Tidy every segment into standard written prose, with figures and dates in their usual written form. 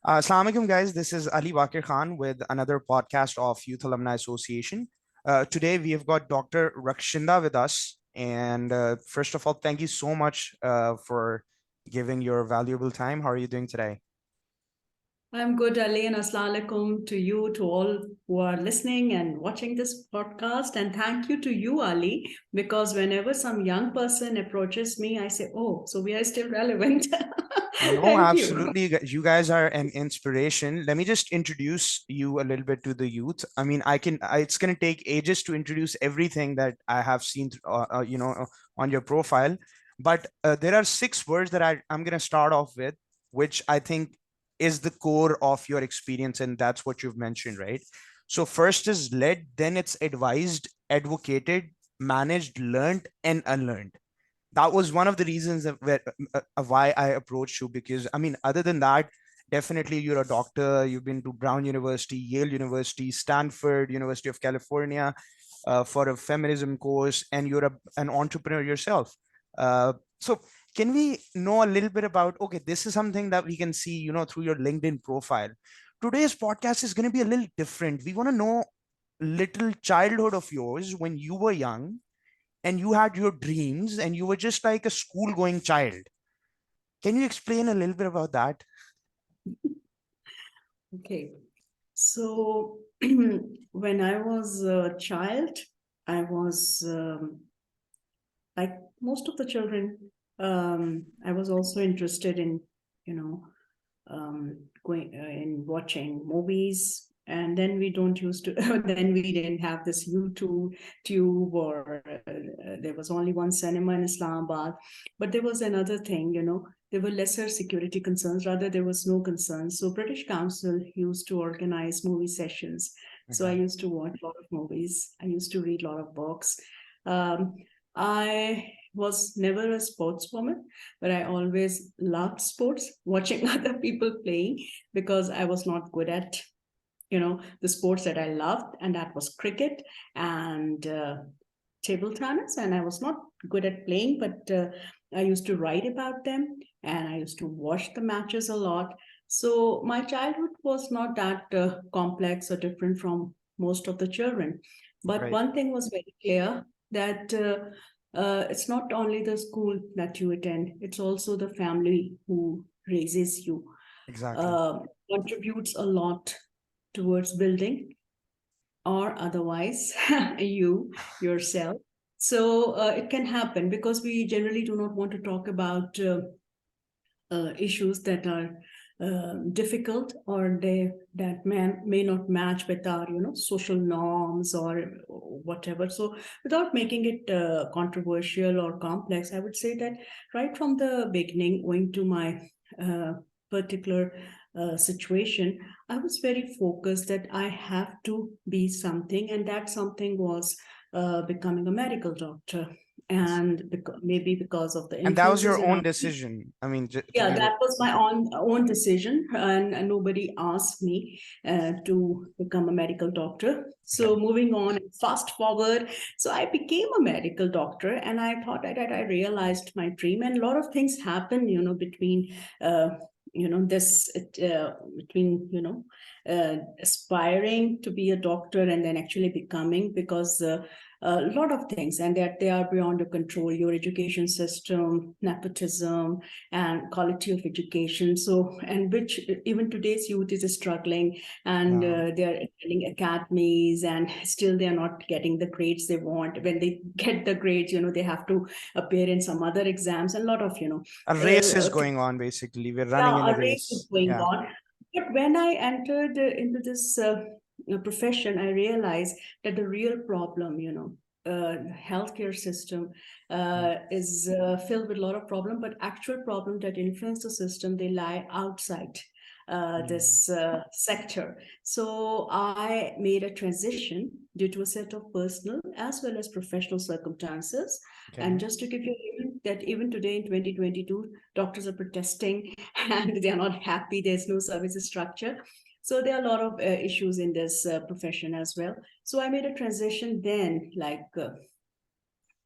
Assalamu alaikum, guys. This is Ali Baqir Khan with another podcast of Youth Alumni Association. Today, we have got Dr. Rakshinda with us. And first of all, thank you so much for giving your valuable time. How are you doing today? I'm good, Ali, and assalamu alaikum to you, to all who are listening and watching this podcast. And thank you to you, Ali, because whenever some young person approaches me, I say, oh, so we are still relevant. No, Thank you. absolutely. You guys are an inspiration. Let me just introduce you a little bit to the youth. I mean, it's going to take ages to introduce everything that I have seen, on your profile. But there are six words that I'm going to start off with, which I think is the core of your experience. And that's what you've mentioned, right? So first is led, then it's advised, advocated, managed, learned, and unlearned. That was one of the reasons of why I approached you, because I mean, other than that, definitely you're a doctor. You've been to Brown University, Yale University, Stanford, University of California, for a feminism course, and you're an entrepreneur yourself. So can we know a little bit about, okay, this is something that we can see, through your LinkedIn profile. Today's podcast is going to be a little different. We want to know little childhood of yours when you were young and you had your dreams and you were just like a school going child. Can you explain a little bit about that? Okay. So when I was a child, I was like most of the children, I was also interested in, you know, going in watching movies. And then we don't used to, then we didn't have this YouTube tube, or there was only one cinema in Islamabad. But there was another thing, there were lesser security concerns. Rather, there was no concerns. So British Council used to organize movie sessions. So I Okay. used to watch a lot of movies. I used to read a lot of books. Um, I was never a sportswoman, but I always loved sports, watching other people playing, because I was not good at, the sports that I loved, and that was cricket and table tennis. And I was not good at playing, but I used to write about them and I used to watch the matches a lot. So my childhood was not that complex or different from most of the children. But Right. one thing was very clear, that it's not only the school that you attend, it's also the family who raises you, Exactly. uh, contributes a lot towards building or otherwise you yourself. So it can happen, because we generally do not want to talk about issues that are difficult, or they that may not match with our social norms or whatever. So without making it controversial or complex, I would say that right from the beginning, going to my uh, particular situation, I was very focused that I have to be something, and that something was becoming a medical doctor. Yes. And maybe because of the And that was influences your own around me. decision. I mean, to Yeah, be that was my okay. own decision, and nobody asked me to become a medical doctor. Okay. So moving on, fast forward, so I became a medical doctor, and I thought that I realized my dream, and a lot of things happen, between. This between aspiring to be a doctor and then actually becoming, because a lot of things, and that they are beyond your control, your education system, nepotism, and quality of education. So, and which even today's youth is struggling, and Yeah. they are attending academies, and still they are not getting the grades they want. When they get the grades, they have to appear in some other exams, and a lot of A race is things. going on, basically. We're running in Yeah, a a race is race. going Yeah. on. But when I entered into this profession, I realized that the real problem, healthcare system Mm. is filled with a lot of problem, but actual problem that influence the system, they lie outside Mm. this sector. So I made a transition due to a set of personal as well as professional circumstances. And Okay. just to give you a hint, that even today in 2022, doctors are protesting and they are not happy. There's no service structure. So there are a lot of issues in this profession as well. So I made a transition then, like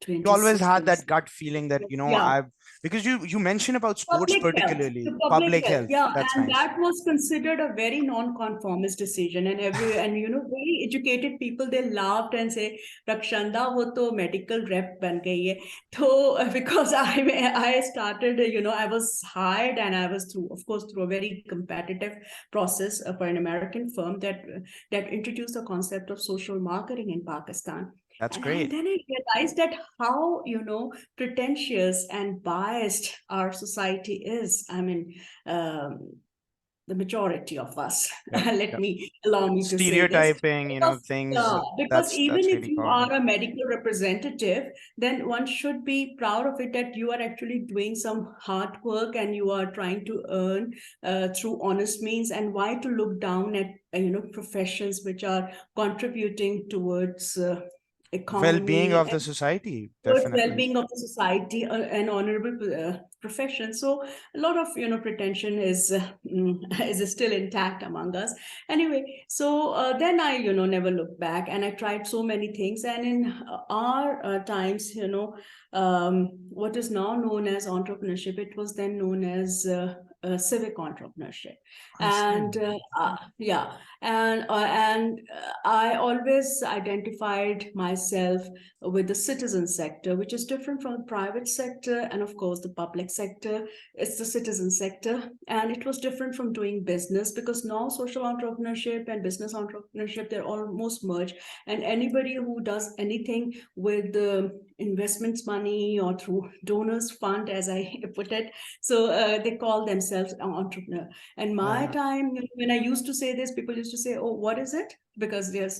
You always had 2016. that gut feeling that, Yeah, I've, because you mentioned about sports, public health, particularly to public public health, health. yeah, That's and nice. that was considered a very non-conformist decision. And very educated people, they laughed and say, "Rakshanda, wo to medical rep ban gayi hai." So because I started, I was hired, and I was through, of course, through a very competitive process for an American firm that introduced the concept of social marketing in Pakistan. That's And great. then I realized that how, pretentious and biased our society is. I mean, the majority of us, Yep, let yep. me allow me to say this, Stereotyping, because things. because That's even if really you common. are a medical representative, then one should be proud of it, that you are actually doing some hard work and you are trying to earn through honest means. And why to look down at professions which are contributing towards Well-being economy of and the society, towards definitely. well-being of the society, an honorable profession. So a lot of pretension is is still intact among us. Anyway, so then I never looked back, and I tried so many things. And in our times, what is now known as entrepreneurship, it was then known as civic entrepreneurship. I see. And yeah, and I always identified myself with the citizen sector, which is different from the private sector and, of course, the public sector. It's the citizen sector. And it was different from doing business, because now social entrepreneurship and business entrepreneurship, they're almost merged. And anybody who does anything with the investments money or through donors fund, as I put it, so they call themselves an entrepreneur. And my Uh, time, when I used to say this, people used to say, "Oh, what is it?" Because there's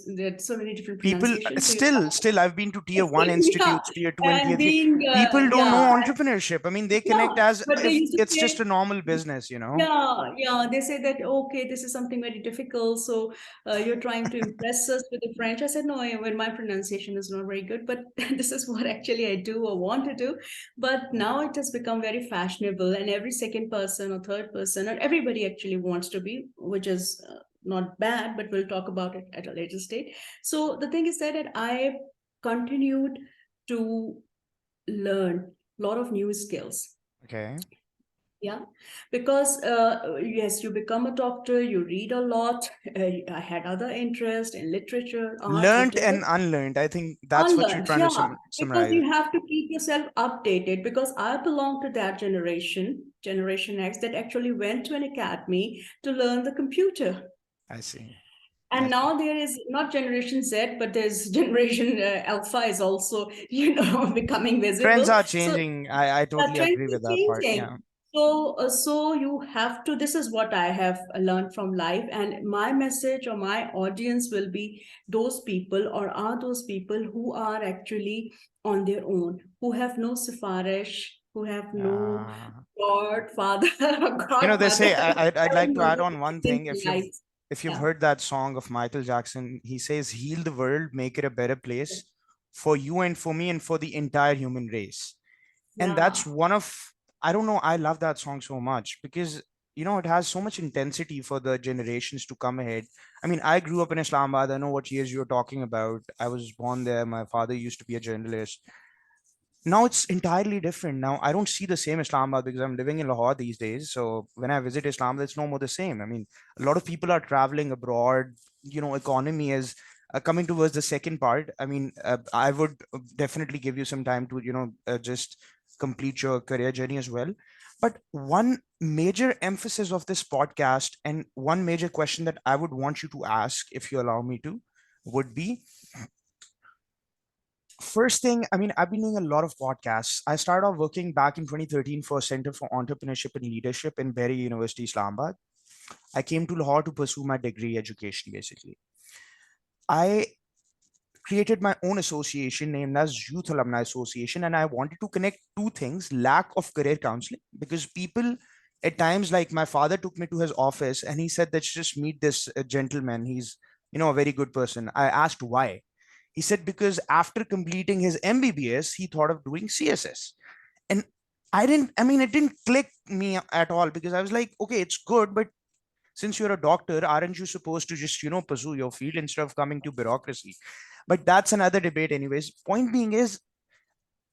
so many different People pronunciations. So you still, I've been to tier one yeah, institutes, tier two and and tier three. being People don't know yeah, entrepreneurship. I mean, they yeah, connect as but they if used to it's just say, a normal business. yeah, they say that, okay, this is something very difficult, so you're trying to impress us with the French. I said, no, when my pronunciation is not very good, but this is what actually I do or want to do. But now it has become very fashionable, and every second person or third person, or everybody actually wants to be, which is not bad, but we'll talk about it at a later stage. So the thing is that I continued to learn a lot of new skills. Okay. Yeah, because yes, you become a doctor, you read a lot. I had other interest in literature, art, Learned whatever. and unlearned. I think that's what you're Unlearned, trying to yeah, because summarize. you have to keep yourself updated. Because I belong to that generation, Generation X, that actually went to an academy to learn the computer. I see. I And see. now there is not Generation Z, but there's Generation Alpha is also, becoming Trends visible. are So changing. I totally trends agree are with that part. changing. Yeah. So you have to. This is what I have learned from life, and my message or my audience will be those people, or are those people who are actually on their own, who have no sifarish, who have no Uh, godfather or they say, godmother I'd like telling to add them on one in thing. life. If you've Yeah, heard that song of Michael Jackson, he says, "Heal the world, make it a better place for you and for me and for the entire human race." And yeah, that's one of, I don't know, I love that song so much because it has so much intensity for the generations to come ahead. I mean, I grew up in Islamabad. I know what years you're talking about. I was born there. My father used to be a journalist. Now it's entirely different. Now I don't see the same Islamabad because I'm living in Lahore these days. So when I visit Islamabad, it's no more the same. I mean, a lot of people are traveling abroad. Economy is coming towards the second part. I mean, I would definitely give you some time to just complete your career journey as well. But one major emphasis of this podcast and one major question that I would want you to ask, if you allow me to, would be, first thing, I mean, I've been doing a lot of podcasts. I started off working back in 2013 for Center for Entrepreneurship and Leadership in Berry University, Islamabad. I came to Lahore to pursue my degree education, basically. I created my own association named as Youth Alumni Association, and I wanted to connect two things: lack of career counseling, because people at times, like my father took me to his office and he said, let's just meet this gentleman. He's, a very good person. I asked why. He said, because after completing his MBBS, he thought of doing CSS. And I mean, it didn't click me at all because I was like, okay, it's good, but since you're a doctor, aren't you supposed to just, pursue your field instead of coming to bureaucracy? But that's another debate, anyways. Point being is,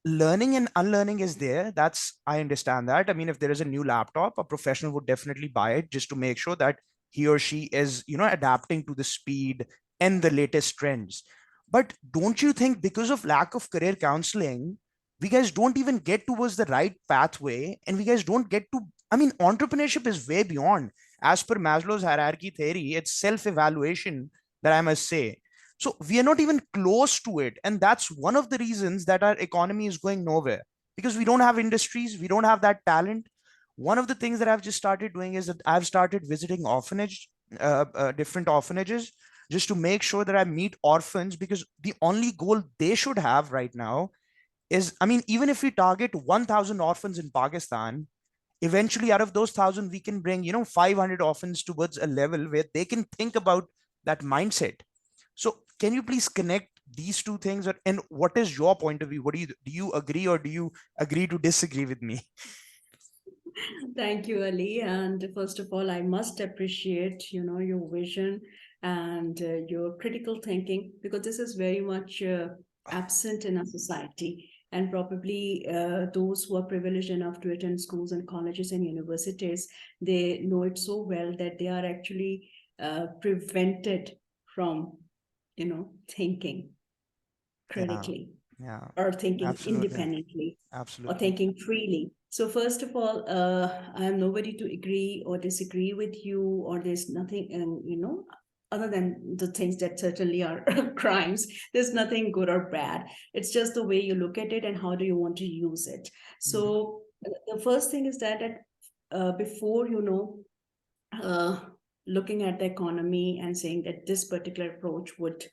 learning and unlearning is there. That's, I understand that. I mean, if there is a new laptop, a professional would definitely buy it just to make sure that he or she is, adapting to the speed and the latest trends. But don't you think because of lack of career counseling, we guys don't even get towards the right pathway, and we guys don't get to, I mean, entrepreneurship is way beyond, as per Maslow's hierarchy theory, it's self-evaluation, that I must say. So we are not even close to it. And that's one of the reasons that our economy is going nowhere, because we don't have industries, we don't have that talent. One of the things that I've just started doing is that I've started visiting different orphanages, just to make sure that I meet orphans, because the only goal they should have right now is, I mean, even if we target 1,000 orphans in Pakistan, eventually out of those 1,000 we can bring 500 orphans towards a level where they can think about that mindset. So can you please connect these two things, and what is your point of view? What do you agree, or do you agree to disagree with me? Thank you, Ali. And first of all, I must appreciate, your vision and your critical thinking, because this is very much absent in our society. And probably those who are privileged enough to attend schools and colleges and universities, they know it so well that they are actually prevented from, thinking Yeah, critically yeah, or thinking absolutely, independently or absolutely. thinking freely. So, first of all, I am nobody to agree or disagree with you, or there's nothing, other than the things that certainly are crimes, there's nothing good or bad. It's just the way you look at it and how do you want to use it. Mhm. So, the first thing is that before, uh, looking at the economy and saying that this particular approach would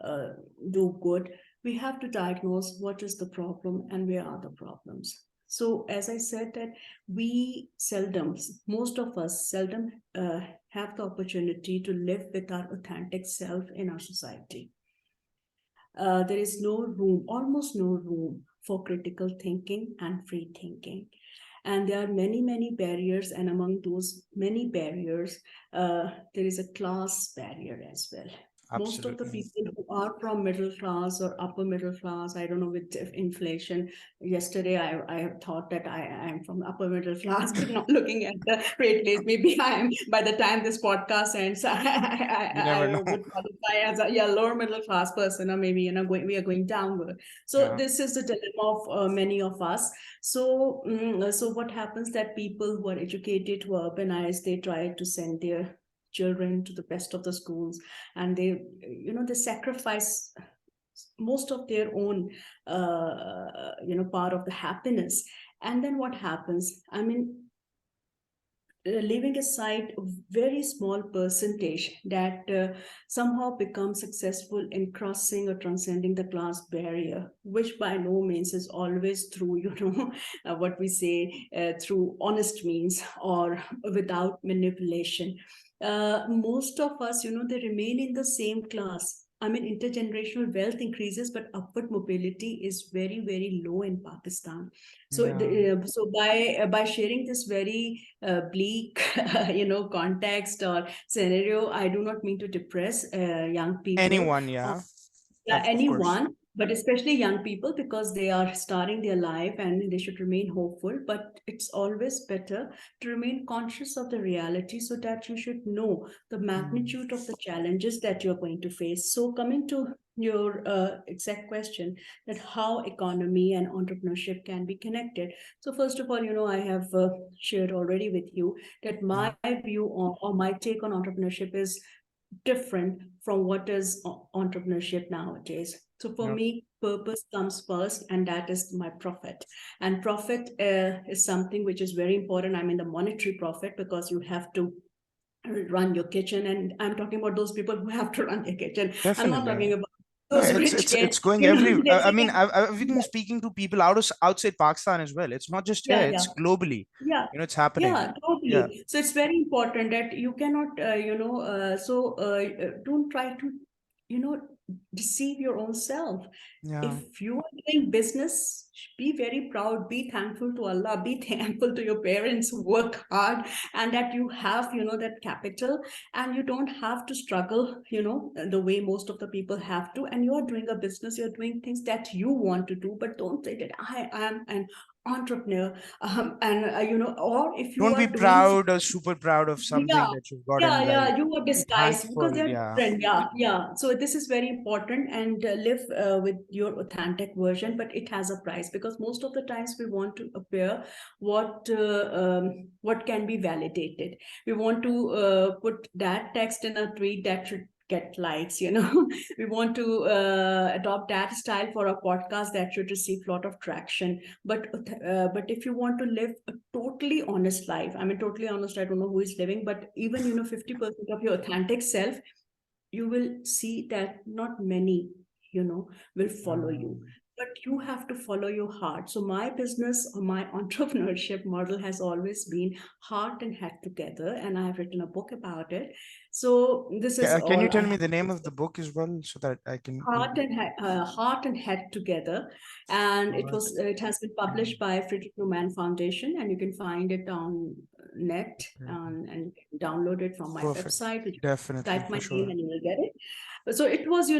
uh, do good, we have to diagnose what is the problem and where are the problems. So, as I said, that we seldom, most of us seldom have the opportunity to live with our authentic self in our society. There is no room, almost no room for critical thinking and free thinking. And there are many, many barriers. And among those many barriers, there is a class barrier as well. Most of the Absolutely. people who are from middle class or upper middle class, I don't know, with inflation, yesterday I thought that I am from upper middle class, but not looking at the rate list. Maybe I am, by the time this podcast ends, You never I know. would qualify as a, yeah, lower middle class person, or maybe, we are going downward. So Yeah, this is the dilemma of many of us. So what happens that people who are educated, who are urbanized, they try to send their children to the best of the schools, and they sacrifice most of their own part of the happiness. And then what happens, I mean, leaving aside a very small percentage that somehow become successful in crossing or transcending the class barrier, which by no means is always through, what we say, through honest means or without manipulation. Most of us, they remain in the same class. I mean, intergenerational wealth increases, but upward mobility is very, very low in Pakistan. So, yeah. so by sharing this very bleak, context or scenario, I do not mean to depress young people, Anyone, or yeah. yeah, Of course. anyone, but especially young people, because they are starting their life and they should remain hopeful. But it's always better to remain conscious of the reality, so that you should know the Mm. magnitude of the challenges that you're going to face. So, coming to your exact question, that how economy and entrepreneurship can be connected. So, first of all, I have shared already with you that Yeah, my view or my take on entrepreneurship is different from what is entrepreneurship nowadays. So for yeah. me, purpose comes first, and that is my profit. And profit is something which is very important. I mean, the monetary profit, because you have to run your kitchen, and I'm talking about those people who have to run their kitchen. I'm not Definitely. talking about No, those it's rich it's kids. it's going every. They I sit mean, in, I've been yeah, speaking to people outside Pakistan as well. It's not just here; yeah, yeah. it's globally. Yeah, It's happening. yeah, Yeah, totally. So it's very important that you cannot, don't try to, deceive your own self. Yeah. If you are doing business, be very proud, be thankful to Allah, be thankful to your parents who work hard, and that you have, that capital, and you don't have to struggle, the way most of the people have to. And you're doing a business, you're doing things that you want to do, but don't say that I am an entrepreneur. And or if you Don't be are doing, proud or super proud of yeah, something that you've got in yeah, life. yeah, you are Be disguised because thankful. they're Yeah. different. Yeah, yeah. So this is very important, and live with your authentic version, but it has a price, because most of the times we want to appear what can be validated. We want to put that text in a tweet that should get likes. We want to adopt that style for a podcast that should receive a lot of traction. But if you want to live a totally honest life, I mean, totally honest, I don't know who is living, but even 50% of your authentic self, you will see that not many will follow you, Mm. but you have to follow your heart. So my business or my entrepreneurship model has always been heart and head together, and I have written a book about it. So this is Can you all I tell me have. the name of the book as well so that I can, you know? Heart and head together, and What? it has been published by Friedrich Naumann Foundation, and you can find it on net, and you can download it from my Perfect. website. You Definitely, type my for name sure. and you will get it. So it was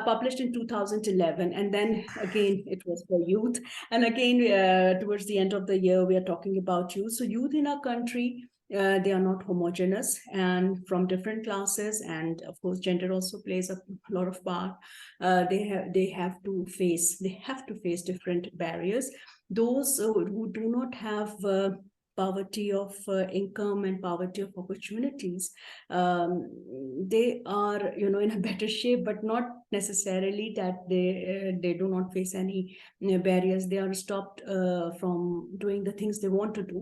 published in 2011, and then again it was for youth, and again towards the end of the year we are talking about youth. So youth in our country, they are not homogeneous and from different classes, and of course gender also plays a lot of part. They have to face different barriers. Those who do not have poverty of income and poverty of opportunities, they are in a better shape, but not necessarily that they do not face any barriers. They are stopped from doing the things they want to do,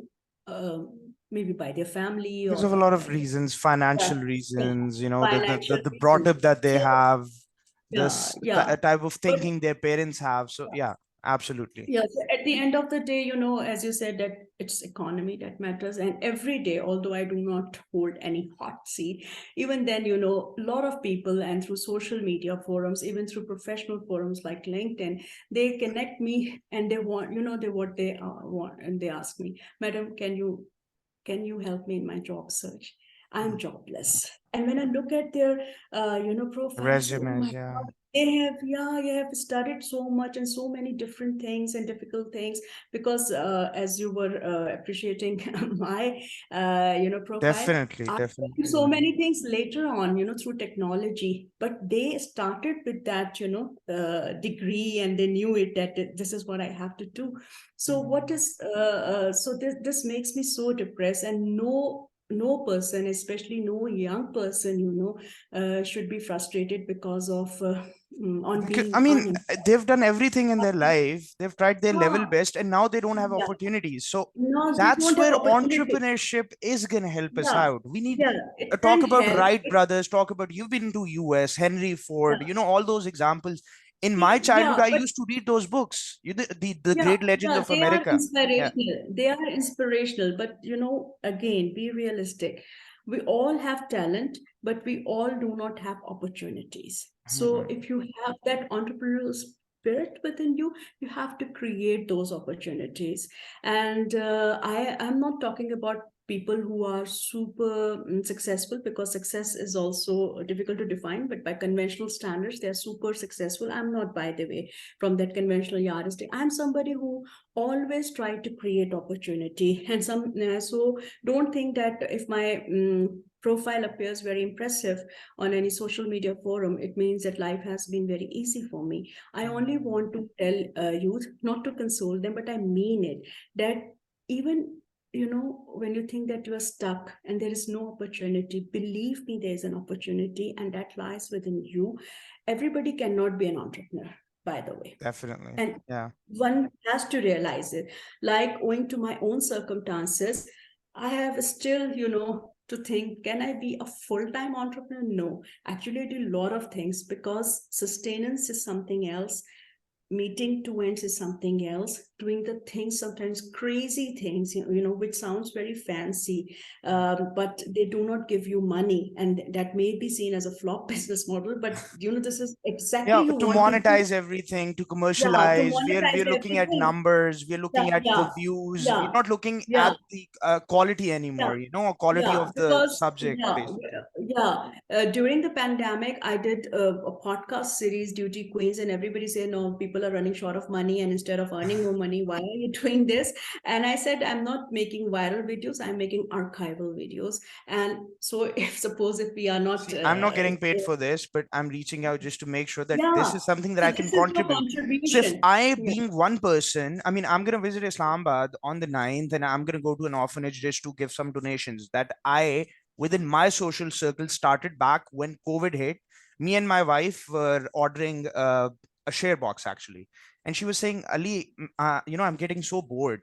maybe by their family Because or of a lot of reasons, yeah, financial yeah, reasons, financial the brought reasons. up that they So have, yeah, this yeah. type of But thinking their parents have. So yeah, absolutely. yeah, so at the end of the day, as you said, that it's economy that matters. And every day, although I do not hold any hot seat, even then, a lot of people, and through social media forums, even through professional forums like LinkedIn, they connect me, and they want, what they want, and they ask me, Madam, can you help me in my job search? I'm jobless. And when I look at their, profile, I say, oh my Resumes, yeah. God, they have studied so much and so many different things and difficult things. Because as you were appreciating my, profile, Definitely, I learned definitely. so many things later on, through technology. But they started with that, degree, and they knew it that this is what I have to do. So what Mm. is so this makes me so depressed, and no person, especially no young person, should be frustrated because of on Because being I mean, unemployed. they've done everything in their life. They've tried their level Yeah, best, and now they don't have yeah. opportunities. So No, they that's don't have where opportunity. entrepreneurship is gonna help us Yeah, out. We need yeah. It talk can about help. Wright brothers. Talk about, you've been to US, Henry Ford. Yeah, All those examples. In my childhood, yeah, I but used to read those books. The yeah, Great Legends yeah, of they are America. Yeah. inspirational. They are inspirational, but again, be realistic. We all have talent, but we all do not have opportunities. So Mhm. if you have that entrepreneurial spirit within you, you have to create those opportunities. And I'm not talking about people who are super successful, because success is also difficult to define, but by conventional standards, they're super successful. I'm not, by the way, from that conventional yardstick. I'm somebody who always try to create opportunity, and so don't think that if my profile appears very impressive on any social media forum, it means that life has been very easy for me. I only Mm. want to tell youth, not to console them, but I mean it, that even when you think that you are stuck and there is no opportunity, believe me, there is an opportunity, and that lies within you. Everybody cannot be an entrepreneur, by the way, Definitely. and Yeah. one has to realize it. Like, owing to my own circumstances, I have still to think, can I be a full-time entrepreneur? No, actually I do a lot of things, because sustenance is something else. meeting two ends is something else. Doing the things, sometimes crazy things, which sounds very fancy, but they do not give you money, and that may be seen as a flop business model. But this is exactly Yeah, you to want to do. monetize everything, to Yeah, to commercialize, we're monetize looking at everything. numbers, we're Yeah, looking at the yeah, views, we're yeah, not looking yeah. at the quality Yeah, anymore, or quality yeah, of the because subject, yeah, basically. yeah. During the pandemic, I did a podcast series, Duty Queens, and everybody said, no, people are running short of money, and instead of earning more money, why are you doing this? And I said, I'm not making viral videos, I'm making archival videos. And so, if suppose if we are not, See, I'm not getting paid for this, but I'm reaching out just to make sure that this yeah, is something that so I can this is your contribute. So if contribution. I, Yeah, being one person, I mean, I'm going to visit Islamabad on the 9th and I'm going to go to an orphanage just to give some donations that I, within my social circle, started back when COVID hit. Me and my wife were ordering a share box actually. And she was saying, Ali, I'm getting so bored.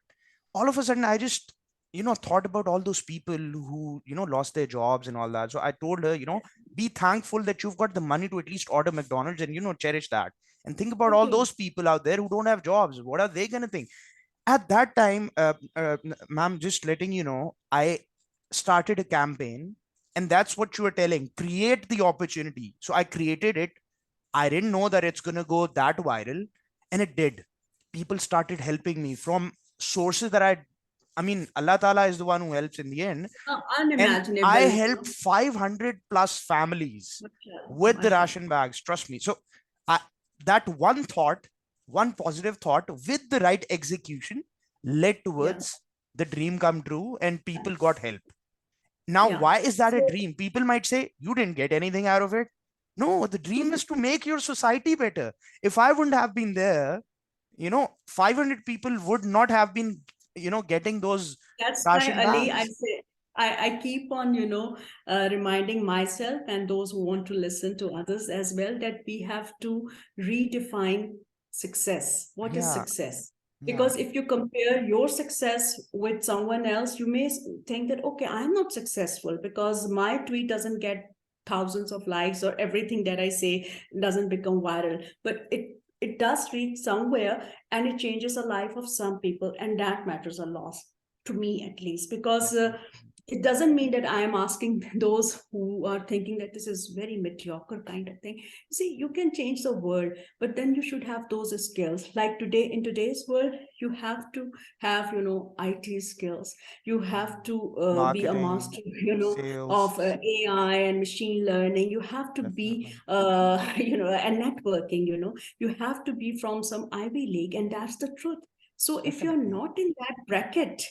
All of a sudden, I just thought about all those people who lost their jobs and all that. So I told her, be thankful that you've got the money to at least order McDonald's and cherish that, and think about all okay, those people out there who don't have jobs. What are they going to think at that time? Ma'am, just letting you know, I started a campaign, and that's what you were telling, create the opportunity. So I created it. I didn't know that it's going to go that viral, and it did. People started helping me from sources that I mean, Allah Ta'ala is the one who helps in the end. And I unimaginable, helped 500 plus families Mashallah, with the mashallah. ration bags. Trust me. So I, that one thought, one positive thought with the right execution led Yeah, towards the dream come true and people got help. Now, yeah. why is that a So dream? People might say, you didn't get anything out of it. No, the dream is to make your society better. If I wouldn't have been there, 500 people would not have been, getting those that's why, ration Ali, I bags. say, I keep on, reminding myself and those who want to listen to others as well, that we have to redefine success. What is Yeah, success? yeah, Because if you compare your success with someone else, you may think that, okay, I'm not successful because my tweet doesn't get thousands of likes, or everything that I say doesn't become viral. But it does reach somewhere, and it changes the life of some people, and that matters a lot to me, at least, because definitely. it doesn't mean that I am asking those who are thinking that this is very mediocre kind of thing. See, you can change the world, but then you should have those skills. Like today, in today's world, you have to have, IT skills. You have Mhm. to be a Marketing, master, of sales, AI and machine learning. You have to be, definitely, and networking. You have to be from some Ivy League, and that's the truth. So if you're definitely. not in that bracket,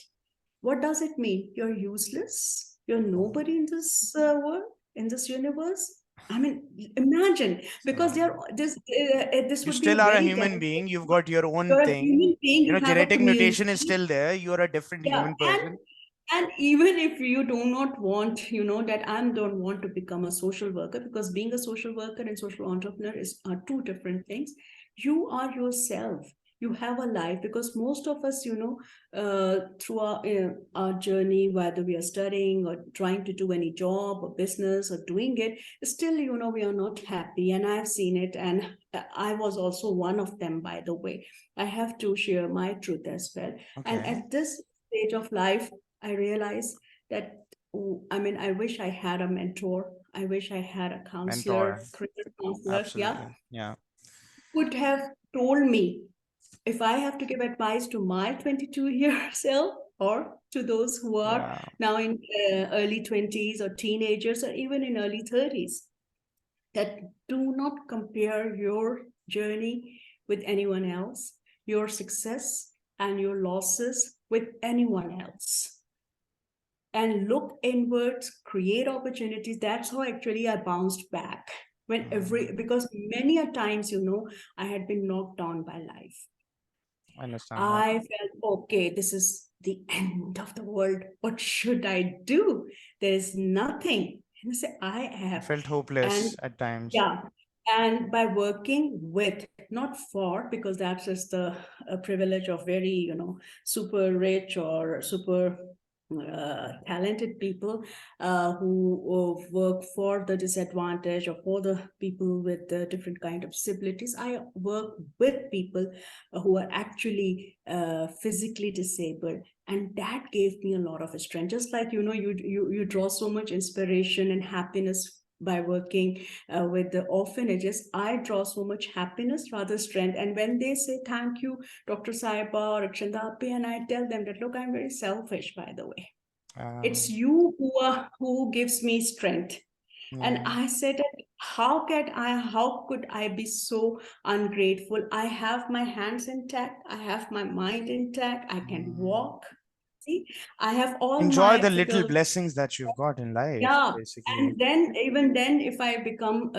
what does it mean? You're useless. You're Oh, nobody in this world, in this universe. I mean, imagine, because so this you would be a still are a very human devastating. being. You've got your own You're a thing. human being. You have a Genetic mutation is community. still there. You're a different Yeah, human person. and even if you do not want, that I don't want to become a social worker, because being a social worker and social entrepreneur are two different things. You are yourself. You have a life, because most of us, through our journey, whether we are studying or trying to do any job or business or doing it, still, we are not happy. And I've seen it. And I was also one of them, by the way. I have to share my truth as well. And Okay. at this stage of life, I realize that, oh, I mean, I wish I had a mentor. I wish I had a counselor, Mentor. career counselor, yeah, Absolutely. Yeah. would have told me, if I have to give advice to my 22-year self, or to those who are Yeah. now in early 20s or teenagers or even in early 30s, that do not compare your journey with anyone else, your success and your losses with anyone else, and look inwards, create opportunities. That's how actually I bounced back, when Mhm. because many a times, I had been knocked down by life. I understand that. I felt, okay, this is the end of the world. What should I do? There's nothing. And I say, I You have. felt And hopeless at times. yeah, and by working with, not for, because that's just the privilege of very, super rich or super. talented people who work for the disadvantaged or for the people with different kind of disabilities. I work with people who are actually physically disabled, and that gave me a lot of strength. Just like, you draw so much inspiration and happiness by working with the orphanages. I draw so much happiness, rather strength. And when they say thank you, Dr. Saiba or Rakshinda, and I tell them that, look, I'm very selfish, by the way. It's Um, you who gives me strength. And yeah. I said, how could I be so ungrateful? I have my hands intact, I have my mind intact, I can Mm. walk. See, I have all Enjoy my the little faculties. blessings that you've got in life, Yeah, basically. and then even then, if I become,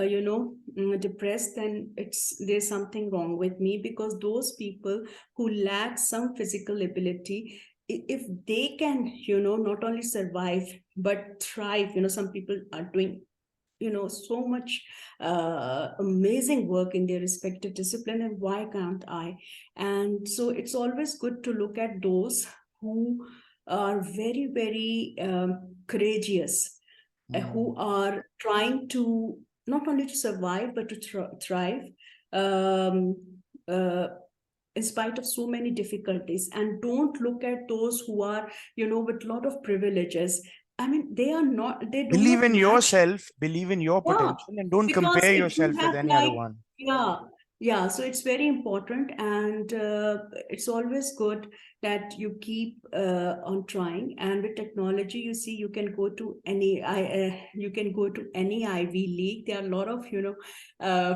depressed, then there's something wrong with me, because those people who lack some physical ability, if they can, not only survive but thrive. Some people are doing, so much amazing work in their respective discipline, and why can't I? And so it's always good to look at those who are very, very courageous, who Mm. are trying to not only to survive but to thrive, um, uh, in spite of so many difficulties. And don't look at those who are, with a lot of privileges. I mean, they do Believe not in match. yourself, believe in your Yeah, potential, and don't because compare if you yourself with have any other like, one. yeah, yeah, so it's very important, and it's always good that you keep on trying. And with technology, you see, you can go to you can go to any Ivy League. There are a lot of,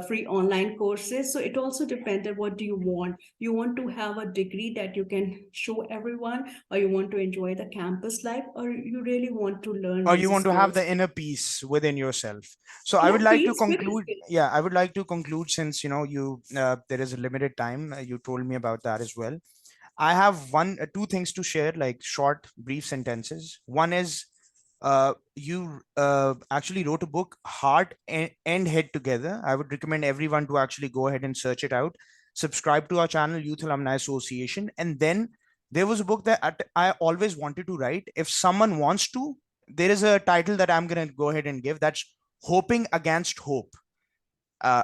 free online courses. So it also depends on what do you want. You want to have a degree that you can show everyone, or you want to enjoy the campus life, or you really want to learn Or you these want to have skills. the inner peace within yourself. So I would Inner like to peace with conclude. skills. Yeah, I would like to conclude, since you there is a limited time. You told me about that as well. I have two things to share, like short brief sentences. One is, you actually wrote a book, Heart and Head Together. I would recommend everyone to actually go ahead and search it out. Subscribe to our channel, Youth Alumni Association. And then there was a book that I always wanted to write. If someone wants to, there is a title that I'm going to go ahead and give. That's Hoping Against Hope. uh,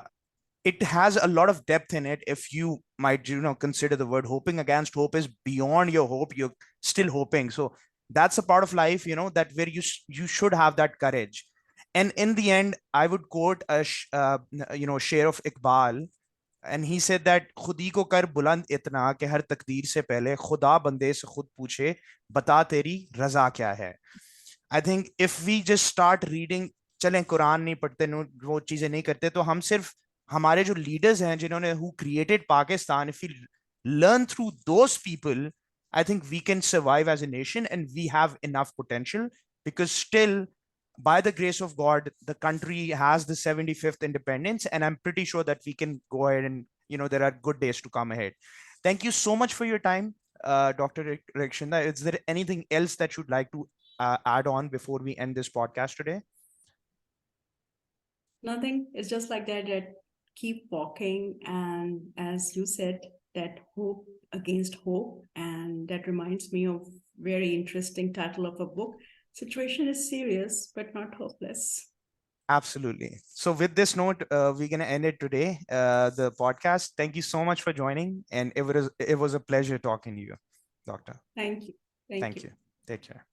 it has a lot of depth in it. If you might consider the word hoping against hope is beyond your hope, you're still hoping. So that's a part of life, that where you should have that courage. And in the end, I would quote share of Iqbal. And he said that खुदी को कर बुलंद इतना कि हर तकदीर से पहले खुदा बंदे से खुद पूछे बता तेरी रजा क्या है. I think if we just start reading, चलें कुरान नहीं पढ़ते, वो चीजें नहीं करते, तो हम सिर्फ हमारे जो लीडर्स हैं जिन्होंने who created Pakistan, if we learn through those people, I think we can survive as a nation and we have enough potential. Because still, by the grace of God, the country has the 75th independence, and I'm pretty sure that we can go ahead and there are good days to come ahead. Thank you so much for your time, Dr. Rakshinda. Is there anything else that you'd like to add on before we end this podcast today? Nothing. It's just like that, that keep walking. And as you said, that hope against hope. And that reminds me of very interesting title of a book. Situation is serious, but not hopeless. Absolutely. So, with this note, we're gonna end it today. The podcast. Thank you so much for joining, and it was a pleasure talking to you, Doctor. Thank you. Thank Thank you. you. Take care.